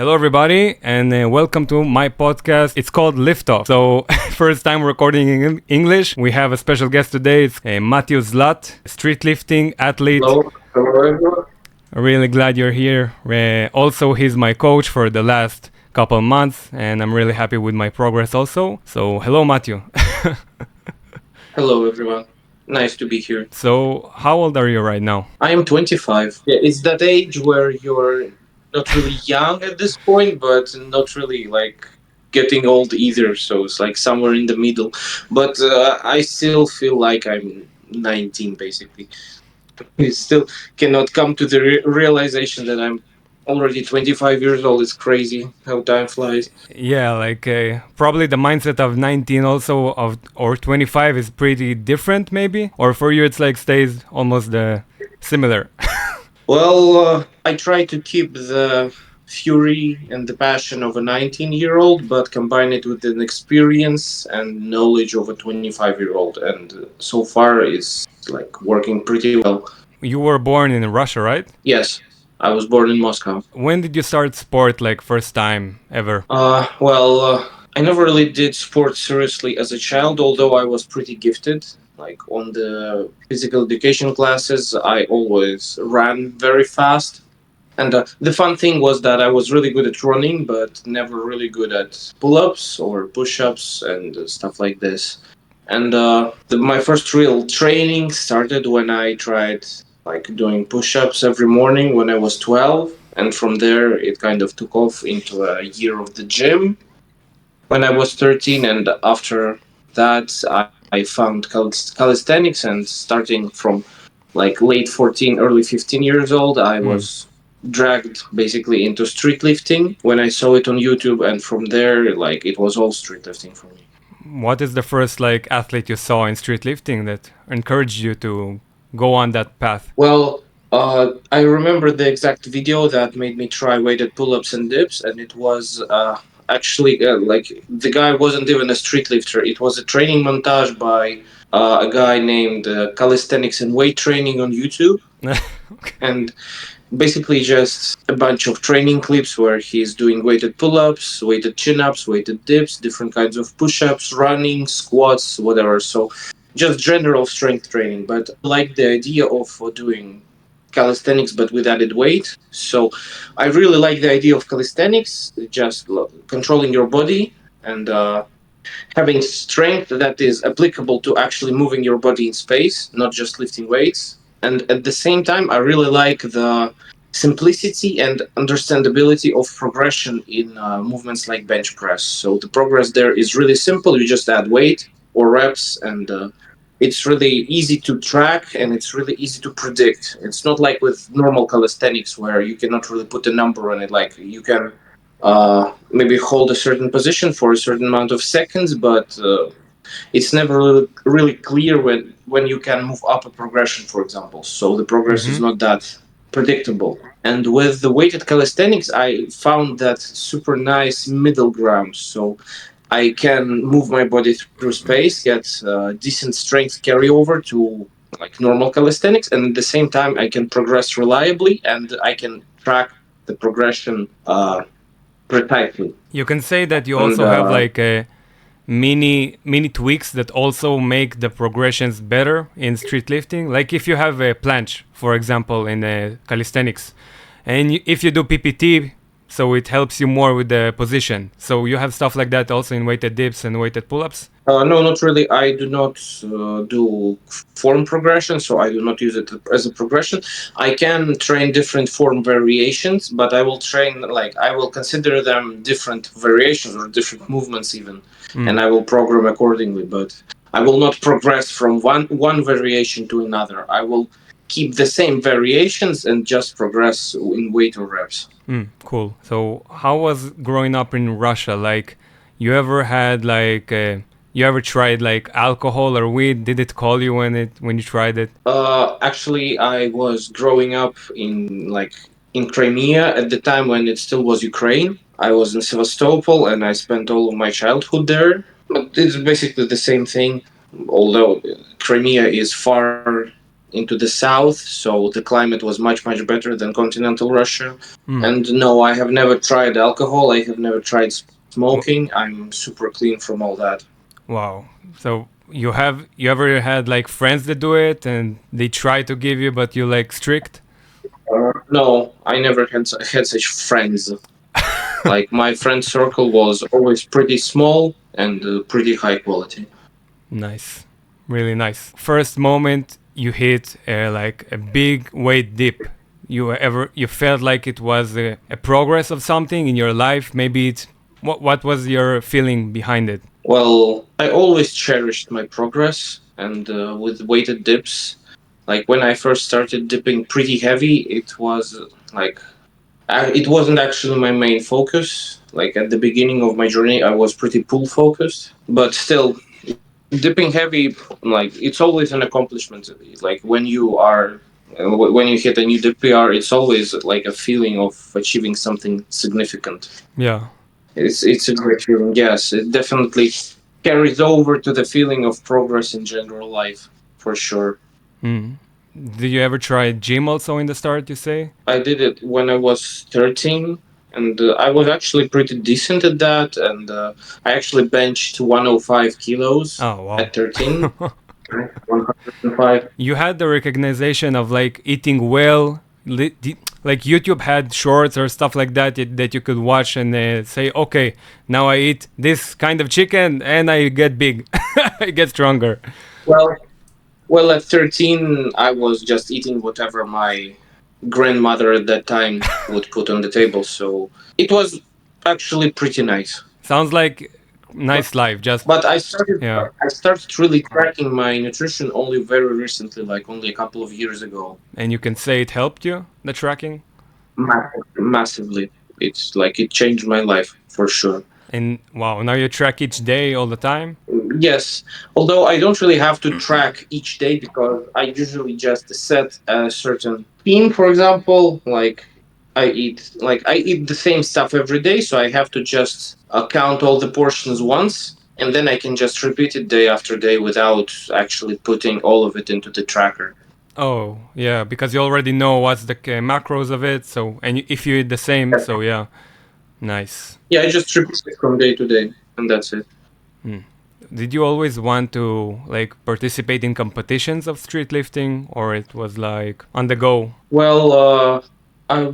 Hello, everybody, and welcome to my podcast. It's called Lift Off. So, first time recording in English. We have a special guest today. It's Mathew Zlat, street lifting athlete. Hello, everyone. Really glad you're here. Also, he's my coach for the last couple months, and I'm really happy with my progress also. So, hello, Mathew. Hello, everyone. Nice to be here. So, how old are you right now? I am 25. Yeah, it's that age where you're not really young at this point, but not really like getting old either. So it's like somewhere in the middle. But I still feel like I'm 19, basically. I still cannot come to the realization that I'm already 25 years old. It's crazy how time flies. Yeah, probably the mindset of 19 also of or 25 is pretty different maybe, or for you it's like stays almost similar. Well, I try to keep the fury and the passion of a 19-year-old, but combine it with an experience and knowledge of a 25-year-old. And so far, it's like working pretty well. You were born in Russia, right? Yes, I was born in Moscow. When did you start sport, like first time ever? I never really did sports seriously as a child, although I was pretty gifted. Like on the physical education classes, I always ran very fast. And the fun thing was that I was really good at running, but never really good at pull-ups or push-ups and stuff like this. And my first real training started when I tried like doing push-ups every morning when I was 12. And from there, it kind of took off into a year of the gym when I was 13. And after that, I found calisthenics, and starting from like late 14, early 15 years old, I was dragged basically into street lifting when I saw it on YouTube, and from there, like, it was all street lifting for me. What is the first like athlete you saw in street lifting that encouraged you to go on that path? Well, I remember the exact video that made me try weighted pull-ups and dips, and it was actually like the guy wasn't even a street lifter. It was a training montage by a guy named Calisthenics and Weight Training on YouTube. Okay. And basically just a bunch of training clips where he's doing weighted pull-ups, weighted chin-ups, weighted dips, different kinds of push-ups, running, squats, whatever. So just general strength training. But I like the idea of doing calisthenics but with added weight. So I really like the idea of calisthenics, just controlling your body and having strength that is applicable to actually moving your body in space, not just lifting weights. And at the same time, I really like the simplicity and understandability of progression in movements like bench press. So the progress there is really simple. You just add weight or reps, and it's really easy to track, and it's really easy to predict. It's not like with normal calisthenics where you cannot really put a number on it. Like you can maybe hold a certain position for a certain amount of seconds, but it's never really clear when you can move up a progression, for example. So the progress is not that predictable. And with the weighted calisthenics, I found that super nice middle ground. So I can move my body through space, get decent strength carryover to like normal calisthenics, and at the same time I can progress reliably and I can track the progression precisely. You can say that you And also have like a mini tweaks that also make the progressions better in street lifting. Like if you have a planche, for example, in calisthenics, and if you do PPT, so it helps you more with the position. So you have stuff like that also in weighted dips and weighted pull-ups? No, not really. I do not do form progression, so I do not use it as a progression. I can train different form variations, but I will train, like, I will consider them different variations or different movements even, and I will program accordingly, but I will not progress from one variation to another. I will keep the same variations and just progress in weight or reps. Cool. So how was growing up in Russia? Like, you ever had like you ever tried like alcohol or weed? Did it call you when you tried it? Actually, I was growing up in Crimea at the time when it still was Ukraine. I was in Sevastopol and I spent all of my childhood there. But it's basically the same thing, although Crimea is far into the south, so the climate was much better than continental Russia. Mm. And no, I have never tried alcohol. I have never tried Wh- smoking. I'm super clean from all that. Wow. So you ever had like friends that do it and they try to give you, but you like strict? No, I never had such friends. Like my friend circle was always pretty small and pretty high quality. Nice. Really nice. First moment you hit like a big weight dip. You felt like it was a progress of something in your life? Maybe it's what was your feeling behind it? Well, I always cherished my progress, and with weighted dips, like when I first started dipping pretty heavy, it was like it wasn't actually my main focus. Like at the beginning of my journey, I was pretty pull focused, but still, dipping heavy, like it's always an accomplishment. Like when you hit a new dip PR, it's always like a feeling of achieving something significant. Yeah. It's a great feeling. Yes, it definitely carries over to the feeling of progress in general life for sure. Mm. Did you ever try gym also in the start, you say? I did it when I was 13, and I was actually pretty decent at that. And I actually benched 105 kilos Oh, at wow. 13. 105. You had the recognition of like eating well. Like YouTube had shorts or stuff like that that you could watch and say, okay, now I eat this kind of chicken and I get big, I get stronger. Well, well, at 13, I was just eating whatever my grandmother at that time would put on the table. So it was actually pretty nice. Sounds like nice life. Just But yeah, I started really tracking my nutrition only very recently, like only a couple of years ago. and you can say it helped you the tracking. Massively. It's like it changed my life for sure. And wow, now you track each day all the time. Yes, although I don't really have to track each day because I usually just set a certain theme. For example, I eat the same stuff every day, so I have to just count all the portions once, and then I can just repeat it day after day without actually putting all of it into the tracker. Oh yeah, because you already know what's the macros of it. So if you eat the same, so yeah, nice. Yeah, I just repeat it from day to day, and that's it. Hmm. Did you always want to like participate in competitions of street lifting, or it was like on the go? Well, I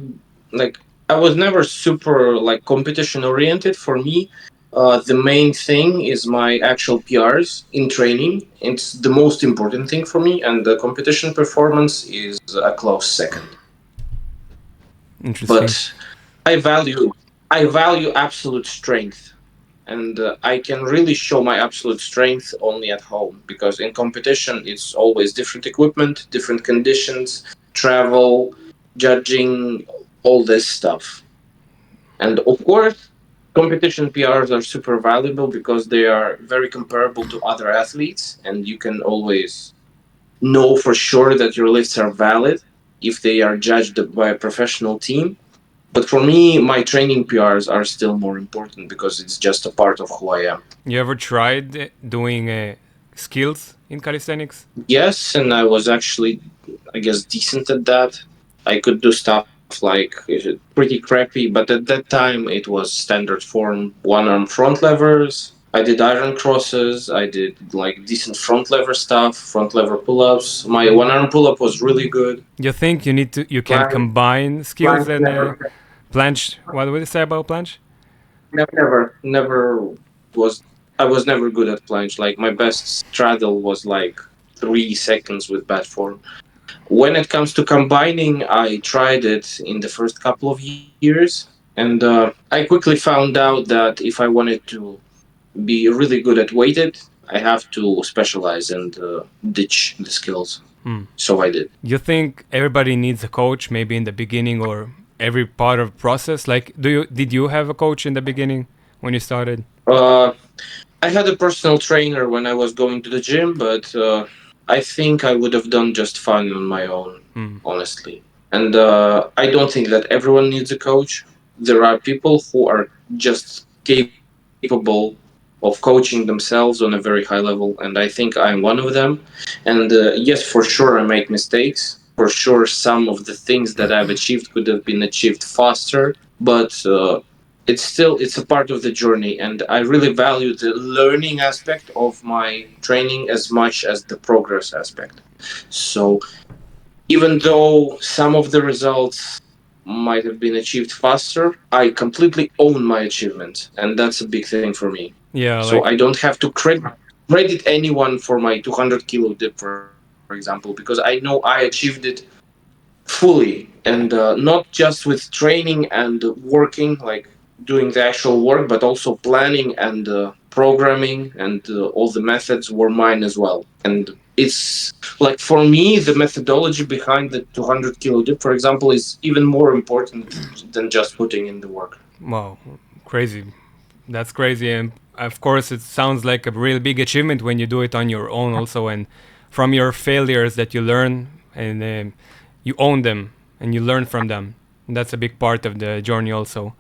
like I was never super like competition oriented. For me, the main thing is my actual PRs in training. It's the most important thing for me, and the competition performance is a close second. Interesting. But I value I value absolute strength, and I can really show my absolute strength only at home because in competition it's always different equipment, different conditions, travel, judging, all this stuff. And of course, competition PRs are super valuable because they are very comparable to other athletes, and you can always know for sure that your lifts are valid if they are judged by a professional team. But for me, my training PRs are still more important because it's just a part of who I am. You ever tried doing skills in calisthenics? Yes, and I was actually, I guess, decent at that. I could do stuff like pretty crappy, but at that time it was standard form one arm front levers. I did iron crosses. I did like decent front lever stuff, front lever pull ups. My one arm pull up was really good. You think you can Plank, combine skills plank and never, planche? What would you say about planche? never was. I was never good at planche. Like my best straddle was like 3 seconds with bad form. When it comes to combining, I tried it in the first couple of years, and I quickly found out that if I wanted to be really good at weighted, I have to specialize and ditch the skills. Hmm. So I did. You think everybody needs a coach, maybe in the beginning or every part of process? Like, did you have a coach in the beginning when you started? Uh, I had a personal trainer when I was going to the gym, but I think I would have done just fine on my own, Hmm. honestly. And I don't think that everyone needs a coach. There are people who are just capable of coaching themselves on a very high level, and I think I'm one of them. And yes, for sure, I make mistakes. For sure, some of the things that I've achieved could have been achieved faster, but it's a part of the journey, and I really value the learning aspect of my training as much as the progress aspect. So even though some of the results might have been achieved faster, I completely own my achievement, and that's a big thing for me. Yeah, So like I don't have to credit anyone for my 200 kilo dip, for example, because I know I achieved it fully, and not just with training and working, like doing the actual work, but also planning and programming, and all the methods were mine as well. And it's like, for me, the methodology behind the 200 kilo dip, for example, is even more important than just putting in the work. wow, crazy. That's crazy, and of course, it sounds like a really big achievement when you do it on your own, also, and from your failures that you learn and you own them and you learn from them. And that's a big part of the journey, also.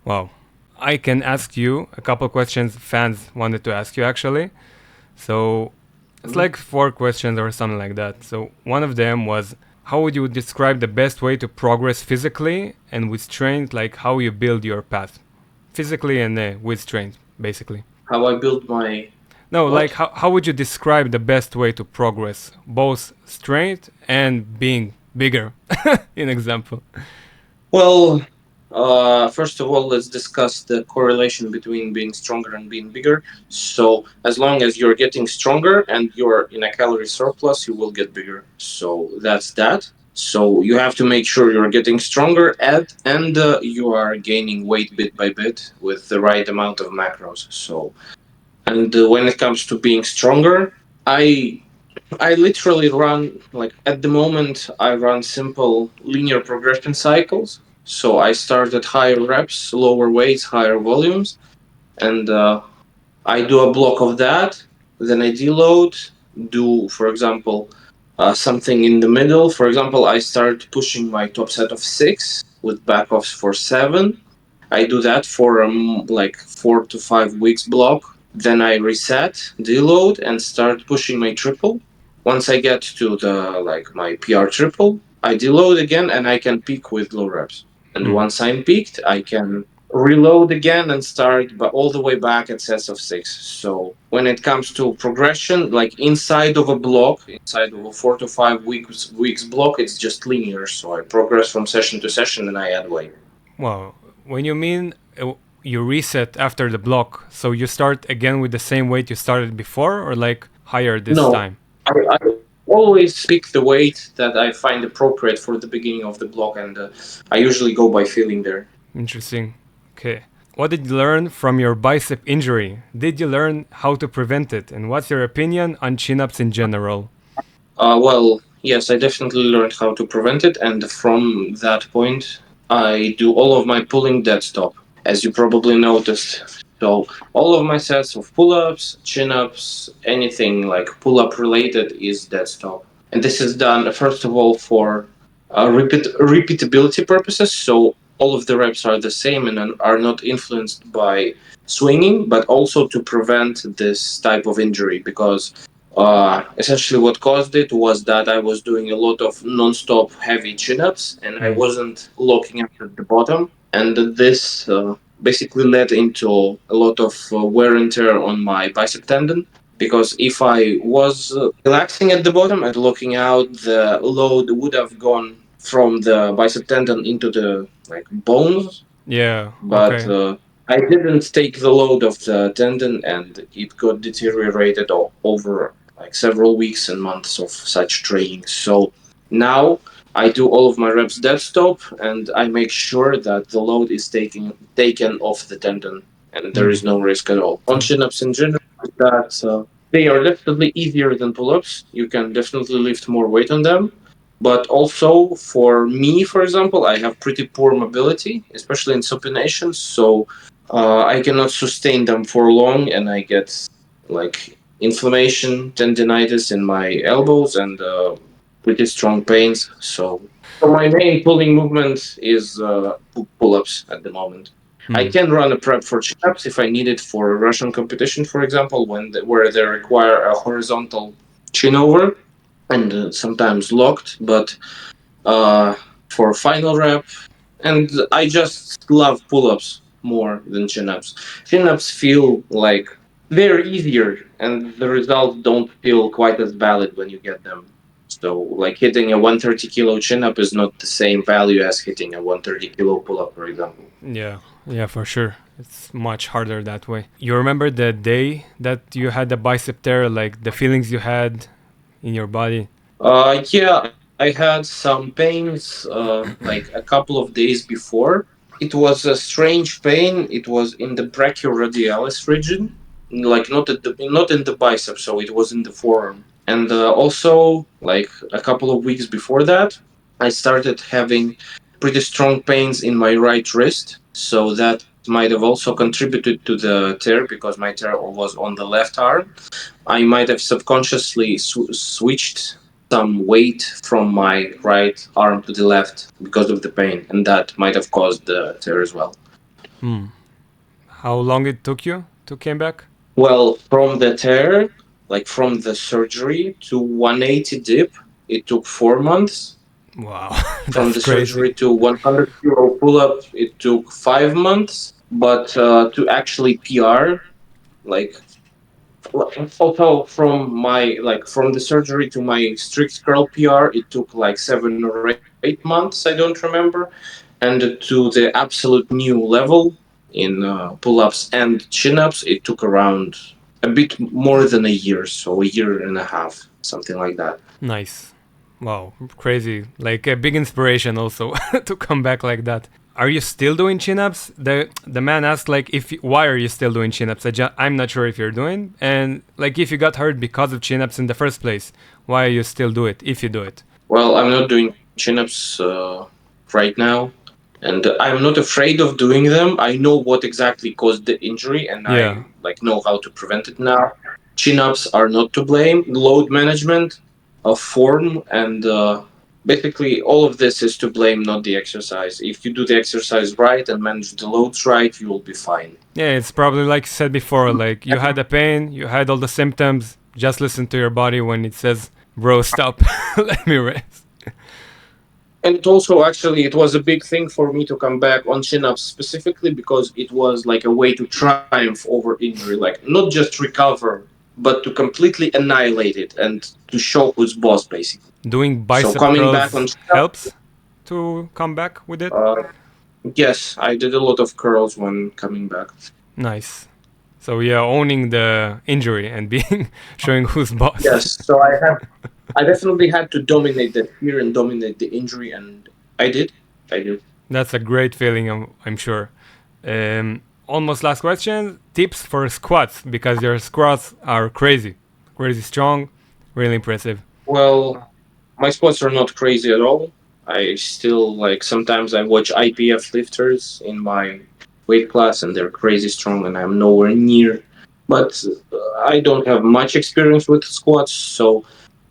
Wow. I can ask you a couple questions fans wanted to ask you actually. So it's like four questions or something like that. So one of them was, how would you describe the best way to progress physically and with strength, like how you build your path? Physically and with strength, basically. How I build my No, like what? how would you describe the best way to progress, both strength and being bigger, in example? Well, first of all, let's discuss the correlation between being stronger and being bigger. So, as long as you're getting stronger and you're in a calorie surplus, you will get bigger. So, that's that. So, you have to make sure you're getting stronger and you are gaining weight bit by bit with the right amount of macros. So, and when it comes to being stronger, I I literally run, like, at the moment I run simple linear progression cycles. So I start at higher reps, lower weights, higher volumes, and I do a block of that. Then I deload, do, for example, something in the middle. For example, I start pushing my top set of 6 with back offs for 7. I do that for like 4 to 5 weeks block. Then I reset, deload, and start pushing my triple. Once I get to the, like, my PR triple, I deload again and I can peak with low reps. And Mm. once I'm peaked, I can reload again and start but all the way back at sets of 6. So when it comes to progression, like inside of a block, inside of a 4 to 5 weeks block, it's just linear. So I progress from session to session and I add weight. Wow. When you mean you reset after the block, so you start again with the same weight you started before, or like higher this No, time? I always pick the weight that I find appropriate for the beginning of the block, and I usually go by feeling there. Interesting. Okay. What did you learn from your bicep injury? Did you learn how to prevent it? And what's your opinion on chin ups in general? Well, yes, I definitely learned how to prevent it, and from that point, I do all of my pulling dead stop, as you probably noticed. So, all of my sets of pull ups, chin ups, anything like pull up related is dead stop. And this is done, first of all, for repeatability purposes. So, all of the reps are the same and are not influenced by swinging, but also to prevent this type of injury, because essentially what caused it was that I was doing a lot of non-stop heavy chin-ups and I Mm. wasn't looking at the bottom, and this basically led into a lot of wear and tear on my bicep tendon, because if I was relaxing at the bottom and looking out, the load would have gone from the bicep tendon into the, like, bones, Yeah, but okay. I didn't take the load of the tendon, and it got deteriorated over, like, several weeks and months of such training. So now I do all of my reps dead stop, and I make sure that the load is taken off the tendon, and there Mm. is no risk at all. On So, chin ups in general, that they are definitely easier than pull ups. You can definitely lift more weight on them, but also, for me, for example, I have pretty poor mobility, especially in supinations, so I cannot sustain them for long, and I get, like, inflammation, tendinitis in my elbows, and pretty strong pains. So my main pulling movement is pull-ups at the moment. I can run a prep for chin-ups if I need it for a Russian competition, for example, where they require a horizontal chin over and sometimes locked, but uh, for final rep. And I just love pull-ups more than chin-ups. Chin-ups feel like they're easier, and the results don't feel quite as valid when you get them. So, like hitting a 130 kilo chin-up is not the same value as hitting a 130 kilo pull-up, for example. Yeah, yeah, for sure. It's much harder that way. You remember the day that you had the bicep tear, like the feelings you had in your body? Yeah, I had some pains like a couple of days before. It was a strange pain. It was in the brachioradialis region, like not in the bicep, so it was in the forearm. And also, like a couple of weeks before that, I started having pretty strong pains in my right wrist. So that might have also contributed to the tear because my tear was on the left arm. I might have subconsciously switched some weight from my right arm to the left because of the pain, and that might have caused the tear as well. Hmm. How long it took you to came back? Well, from the tear, like from the surgery to 180 dip, it took 4 months. Wow, From that's the crazy. surgery to 100 kilo pull up, it took 5 months. But to actually PR, like also from the surgery to my strict curl PR, it took like 7 or 8 months. I don't remember, and to the absolute new level in pull-ups and chin-ups, it took around a bit more than a year, so a year and a half, something like that. Nice. Wow, crazy. Like a big inspiration also to come back like that. Are you still doing chin-ups? The man asked like if why are you still doing chin-ups? I'm not sure if you're doing, and like if you got hurt because of chin-ups in the first place, why you still do it if you do it? Well, I'm not doing chin-ups right now, and I'm not afraid of doing them. I know what exactly caused the injury, and Yeah. I like know how to prevent it now. Chin-ups are not to blame. Load management, form, and basically all of this is to blame, not the exercise. If you do the exercise right and manage the loads right, you will be fine. Yeah, it's probably like you said before, like you had the pain, you had all the symptoms, just listen to your body when it says, bro, stop, let me rest. And it also actually it was a big thing for me to come back on chin-ups specifically because it was like a way to triumph over injury, like not just recover, but to completely annihilate it and to show who's boss basically. Doing So bicep coming back on curls chin-ups, helps to come back with it. uh, yes, I did a lot of curls when coming back. Nice. So yeah, owning the injury and being showing who's boss. Yes, so I definitely had to dominate the fear and dominate the injury, and I did. I did. That's a great feeling, I'm sure. Almost last question. Tips for squats because your squats are crazy, crazy strong, really impressive. Well, my squats are not crazy at all. I still like sometimes I watch IPF lifters in my weight class and they're crazy strong and I'm nowhere near. But I don't have much experience with squats, so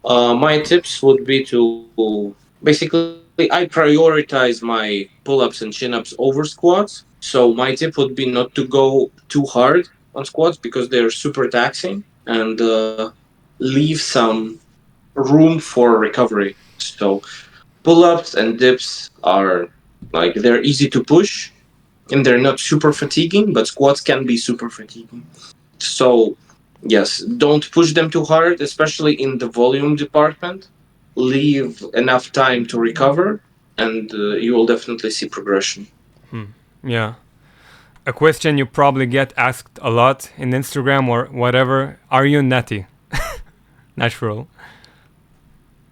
my tips would be to basically I prioritize my pull-ups and chin-ups over squats. So my tip would be not to go too hard on squats because they're super taxing and leave some room for recovery. So pull-ups and dips are like they're easy to push and they're not super fatiguing, but squats can be super fatiguing. So yes, don't push them too hard, especially in the volume department. Leave enough time to recover, and you will definitely see progression. Yeah. A question you probably get asked a lot in Instagram or whatever. Are you natty? Natural.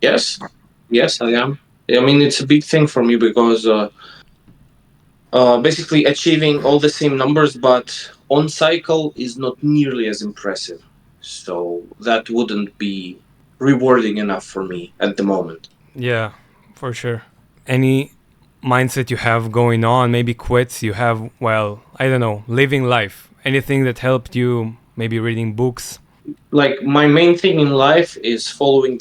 Yes, yes, I am. I mean, it's a big thing for me because basically achieving all the same numbers, but on cycle is not nearly as impressive. So that wouldn't be rewarding enough for me at the moment. Yeah, for sure. Any mindset you have going on, maybe quits you have, well, I don't know, living life. Anything that helped you, maybe reading books. Like my main thing in life is following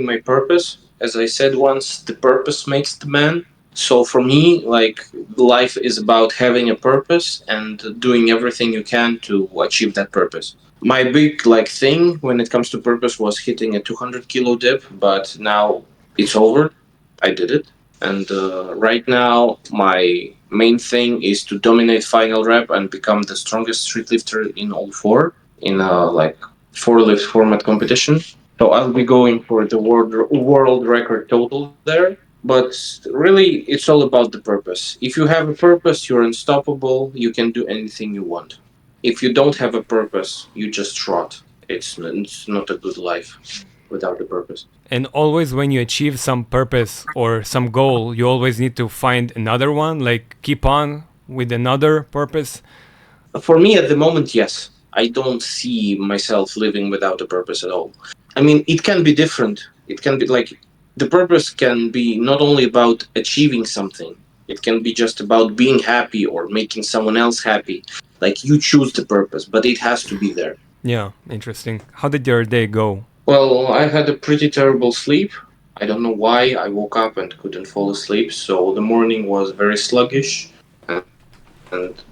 my purpose. As I said once, the purpose makes the man. So for me, like, life is about having a purpose and doing everything you can to achieve that purpose. My big like thing when it comes to purpose was hitting a 200 kilo dip, but now it's over. I did it, and right now my main thing is to dominate final rep and become the strongest street lifter in all four in a like four lift format competition. So I'll be going for the world record total there. But really, it's all about the purpose. If you have a purpose, you're unstoppable. You can do anything you want. If you don't have a purpose, you just rot. It's not a good life without a purpose. And always when you achieve some purpose or some goal, you always need to find another one, like keep on with another purpose. For me, at the moment, yes. I don't see myself living without a purpose at all. I mean, it can be different. It can be like the purpose can be not only about achieving something, it can be just about being happy or making someone else happy. Like you choose the purpose, but it has to be there. Yeah, interesting. How did your day go? Well, I had a pretty terrible sleep. I don't know why. I woke up and couldn't fall asleep, so the morning was very sluggish. And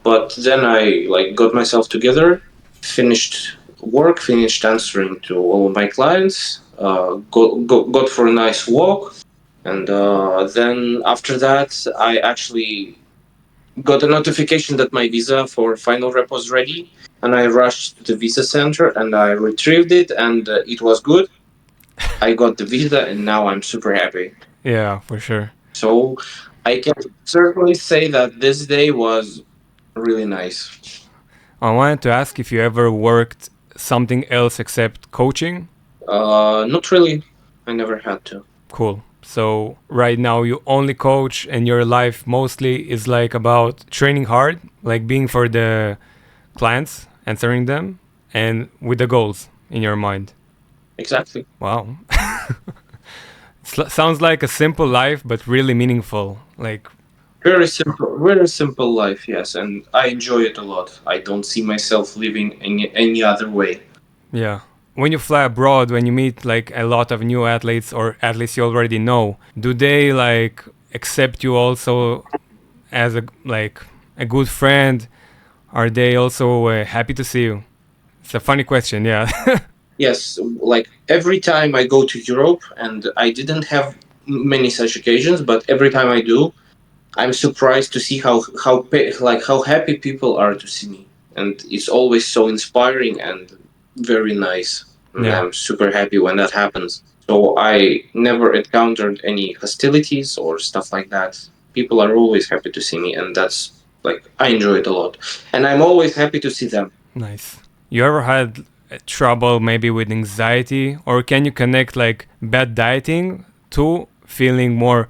but then I like got myself together, finished work, finished answering to all of my clients, got for a nice walk, and then after that I actually got a notification that my visa for final rep was ready, and I rushed to the visa center and I retrieved it, and it was good. I got the visa, and now I'm super happy. Yeah, for sure. So I can certainly say that this day was really nice. I wanted to ask if you ever worked something else except coaching. Not really. I never had to. Cool. So right now you only coach and your life mostly is like about training hard, like being for the clients, answering them, and with the goals in your mind. Exactly. Wow. Sounds like a simple life, but really meaningful. Like, Very simple life, yes, and I enjoy it a lot. I don't see myself living any other way. yeah. When you fly abroad, when you meet like a lot of new athletes or athletes you already know, do they like accept you also as a good friend? Are they also happy to see you? It's a funny question, yeah. Yes, like every time I go to Europe, and I didn't have many such occasions, but every time I do, I'm surprised to see how happy people are to see me, and it's always so inspiring and very nice. And Yeah. I'm super happy when that happens. So I never encountered any hostilities or stuff like that. People are always happy to see me, and that's like I enjoy it a lot, and I'm always happy to see them. Nice. You ever had trouble maybe with anxiety, or can you connect like bad dieting to feeling more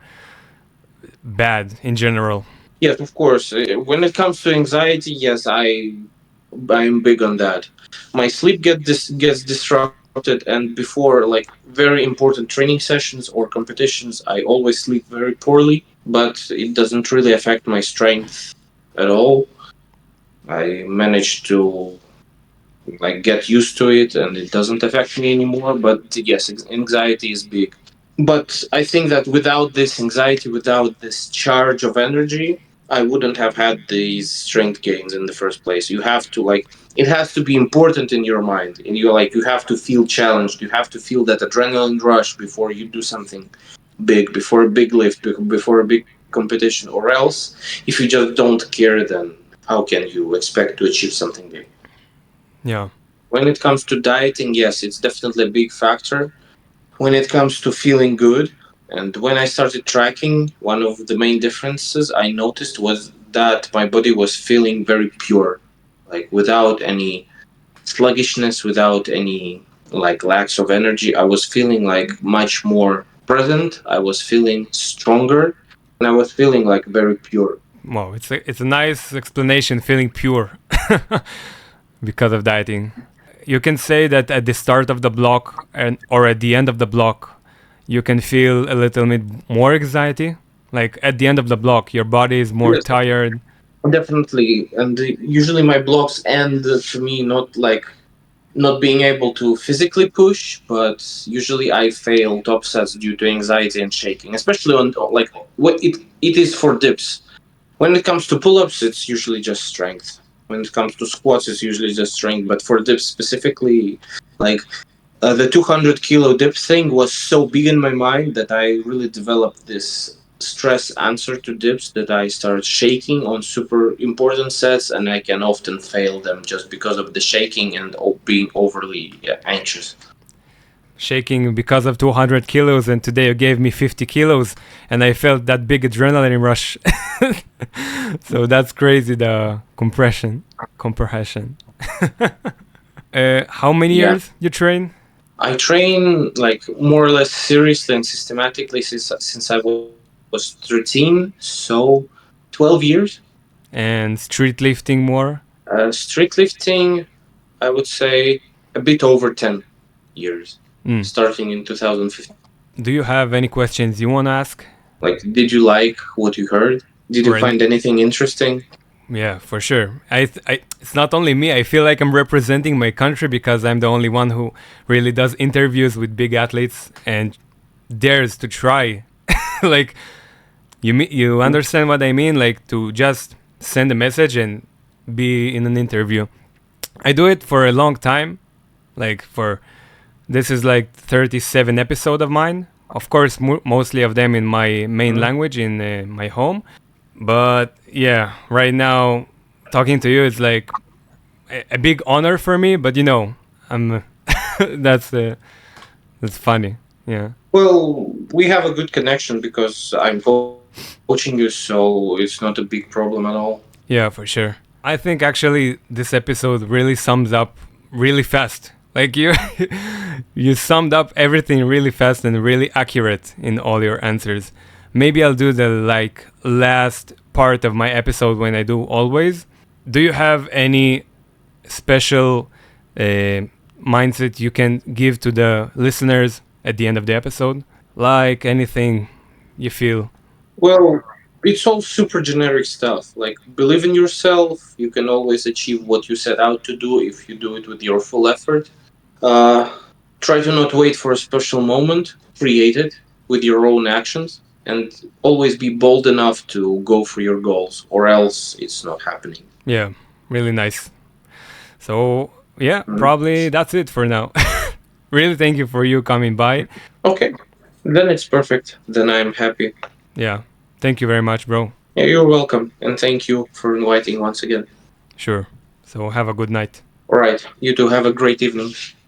bad in general? Yes, of course. When it comes to anxiety, yes, I'm big on that. My sleep gets disrupted, and before like very important training sessions or competitions, I always sleep very poorly. But it doesn't really affect my strength at all. I managed to like get used to it, and it doesn't affect me anymore. But yes, anxiety is big. But I think that without this anxiety, without this charge of energy, I wouldn't have had these strength gains in the first place. You have to like it has to be important in your mind, and you have to feel challenged. You have to feel that adrenaline rush before you do something big, before a big lift, before a big competition. Or else, if you just don't care, then how can you expect to achieve something big? Yeah. When it comes to dieting, yes, it's definitely a big factor. When it comes to feeling good, and when I started tracking, one of the main differences I noticed was that my body was feeling very pure, like without any sluggishness, without any like lacks of energy. I was feeling like much more present. I was feeling stronger, and I was feeling like very pure. Wow, it's a nice explanation, feeling pure because of dieting. You can say that at the start of the block and or at the end of the block, you can feel a little bit more anxiety. Like at the end of the block, your body is more Yes, tired. definitely. And usually my blocks end to me not like not being able to physically push, but usually I fail top sets due to anxiety and shaking, especially on like what it is for dips. When it comes to pull-ups, it's usually just strength. When it comes to squats, it's usually just strength. But for dips specifically, like the 200 kilo dip thing was so big in my mind that I really developed this stress answer to dips that I started shaking on super important sets, and I can often fail them just because of the shaking and being overly anxious. Shaking because of 200 kilos, and today you gave me 50 kilos, and I felt that big adrenaline rush. So that's crazy, the compression. How many Yeah. years you train? I train like more or less seriously and systematically since I was 13, so 12 years. And street lifting more? Street lifting, I would say a bit over 10 years, Mm. starting in 2015. Do you have any questions you want to ask? Like, did you like what you heard? Did you Or any? find anything interesting? Yeah, for sure. It's not only me. I feel like I'm representing my country because I'm the only one who really does interviews with big athletes and dares to try. Like, you understand what I mean? Like, to just send a message and be in an interview. I do it for a long time. Like, for this is like 37 episode of mine. Of course, mostly of them in my main language in my home. But yeah, right now talking to you is like a big honor for me. But I'm that's that's funny. Yeah. Well, we have a good connection because I'm coaching you, so it's not a big problem at all. Yeah, for sure. I think actually this episode really sums up really fast. Like you, you summed up everything really fast and really accurate in all your answers. Maybe I'll do the like last part of my episode when I do always. Do you have any special mindset you can give to the listeners at the end of the episode? Like anything you feel? Well, it's all super generic stuff. Like, believe in yourself. You can always achieve what you set out to do if you do it with your full effort. Uh, Try to not wait for a special moment. Create it with your own actions. And always be bold enough to go for your goals, or else it's not happening. Yeah, really nice. So yeah, Mhm. probably that's it for now. Really, thank you for you coming by. Okay, then it's perfect. Then I'm happy. Yeah, thank you very much, bro. Yeah, you're welcome. And thank you for inviting once again. Sure. So have a good night. All right, you two have a great evening.